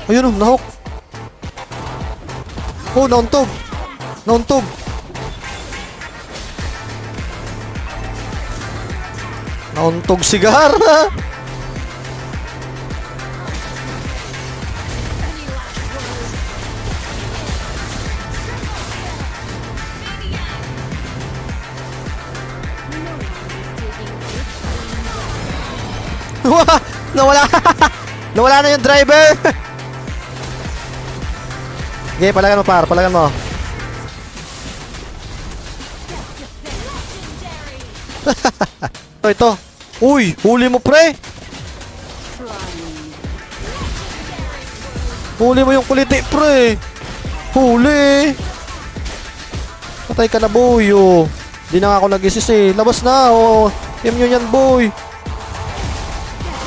Ayun o, nahok. Oh, nauntog. Nauntog. Nauntog si Garna. Nawala. Nawala na yung driver. Okay, palagan mo par, palagan mo. Ito. Uy, huli mo pre. Huli mo yung kuliti pre. Huli. Patay ka na boy. Oh. Di na nga ako nag-isis eh. Labas na oh. Team nyo yan boy.